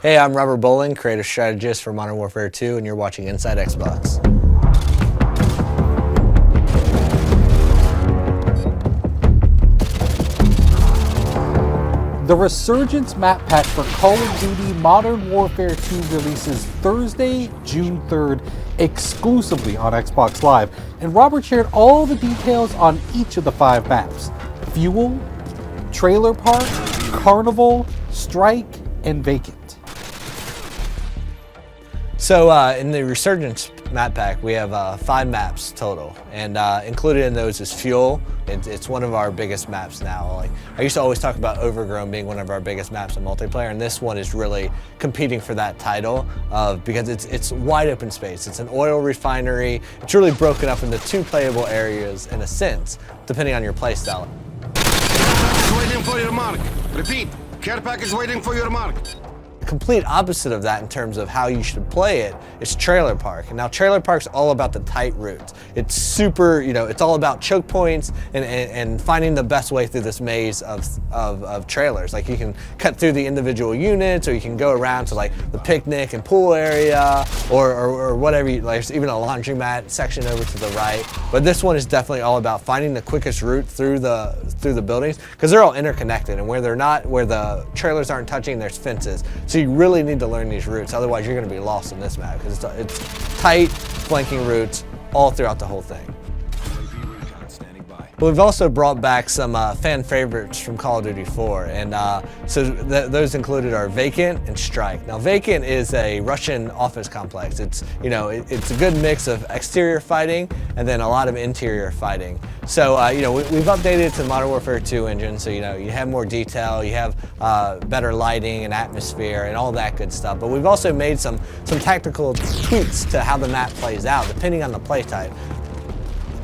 Hey, I'm Robert Bolin, creative strategist for Modern Warfare 2, and you're watching Inside Xbox. The Resurgence map pack for Call of Duty Modern Warfare 2 releases Thursday, June 3rd, exclusively on Xbox Live, and Robert shared all the details on each of the 5 maps: Fuel, Trailer Park, Carnival, Strike, and Vacant. So in the Resurgence map pack, we have 5 maps total, and included in those is Fuel. It's one of our biggest maps now. Like, I used to always talk about Overgrown being one of our biggest maps in multiplayer, and this one is really competing for that title because it's wide open space. It's an oil refinery. It's really broken up into 2 playable areas in a sense, depending on your playstyle. Waiting for your mark. Repeat, care package waiting for your mark. The complete opposite of that in terms of how you should play it is Trailer Park. And now Trailer Park's all about the tight routes. It's super, it's all about choke points and finding the best way through this maze of trailers. Like, you can cut through the individual units, or you can go around to like the picnic and pool area, or whatever. There's even a laundromat section over to the right. But this one is definitely all about finding the quickest route through the buildings, because they're all interconnected, and where the trailers aren't touching, there's fences. So you really need to learn these routes, otherwise you're going to be lost in this map, because it's tight, flanking routes all throughout the whole thing. But we've also brought back some fan favorites from Call of Duty 4, and so those included are Vacant and Strike. Now, Vacant is a Russian office complex. It's it's a good mix of exterior fighting and then a lot of interior fighting. So we've updated it to the Modern Warfare 2 engine, so you have more detail, you have better lighting and atmosphere and all that good stuff. But we've also made some tactical tweaks to how the map plays out depending on the play type.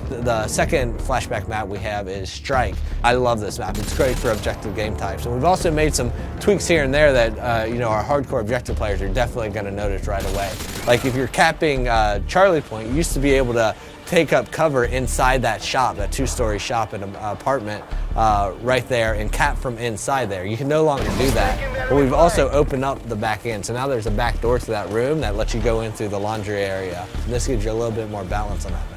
The second flashback map we have is Strike. I love this map. It's great for objective game types. And we've also made some tweaks here and there that our hardcore objective players are definitely going to notice right away. Like, if you're capping Charlie Point, you used to be able to take up cover inside that shop, that 2-story shop and apartment right there, and cap from inside there. You can no longer do that. But we've also opened up the back end. So now there's a back door to that room that lets you go in through the laundry area. And this gives you a little bit more balance on that map.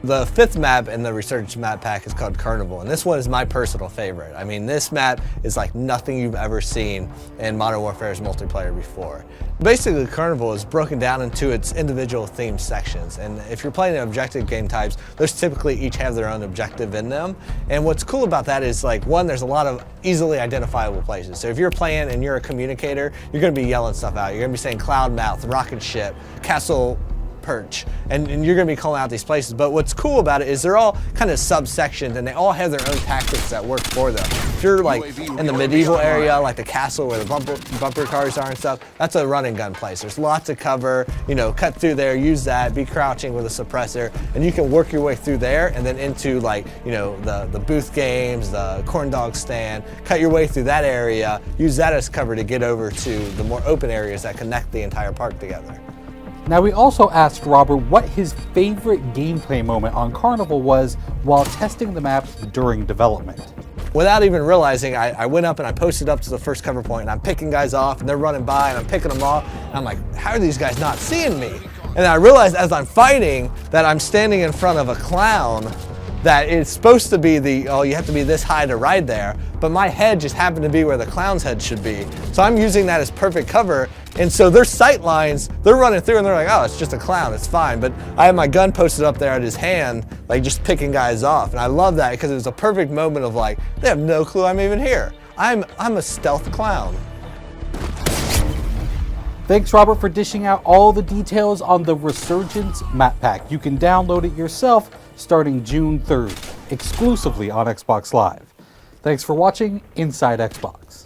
The 5th map in the Resurgence map pack is called Carnival, and this one is my personal favorite. I mean, this map is like nothing you've ever seen in Modern Warfare's multiplayer before. Basically, Carnival is broken down into its individual themed sections, and if you're playing objective game types, those typically each have their own objective in them. And what's cool about that is, like, one, there's a lot of easily identifiable places. So if you're playing and you're a communicator, you're going to be yelling stuff out. You're going to be saying Cloudmouth, Rocket Ship, Castle Perch, and you're going to be calling out these places. But what's cool about it is they're all kind of subsections, and they all have their own tactics that work for them. If you're like in the medieval area, like the castle where the bumper cars are and stuff, that's a run and gun place. There's lots of cover, cut through there, use that, be crouching with a suppressor, and you can work your way through there and then into the booth games, the corn dog stand, cut your way through that area, use that as cover to get over to the more open areas that connect the entire park together. Now, we also asked Robert what his favorite gameplay moment on Carnival was while testing the map during development. Without even realizing, I went up and I posted up to the first cover point, and I'm picking guys off, and they're running by, and I'm picking them off, and I'm like, how are these guys not seeing me? And I realized as I'm fighting that I'm standing in front of a clown that it's supposed to be you have to be this high to ride there, but my head just happened to be where the clown's head should be. So I'm using that as perfect cover, and so their sight lines, they're running through and they're like, oh, it's just a clown, it's fine. But I have my gun posted up there at his hand, like just picking guys off, and I love that because it was a perfect moment of like, they have no clue I'm even here. I'm a stealth clown. Thanks, Robert, for dishing out all the details on the Resurgence map pack. You can download it yourself starting June 3rd, exclusively on Xbox Live. Thanks for watching Inside Xbox.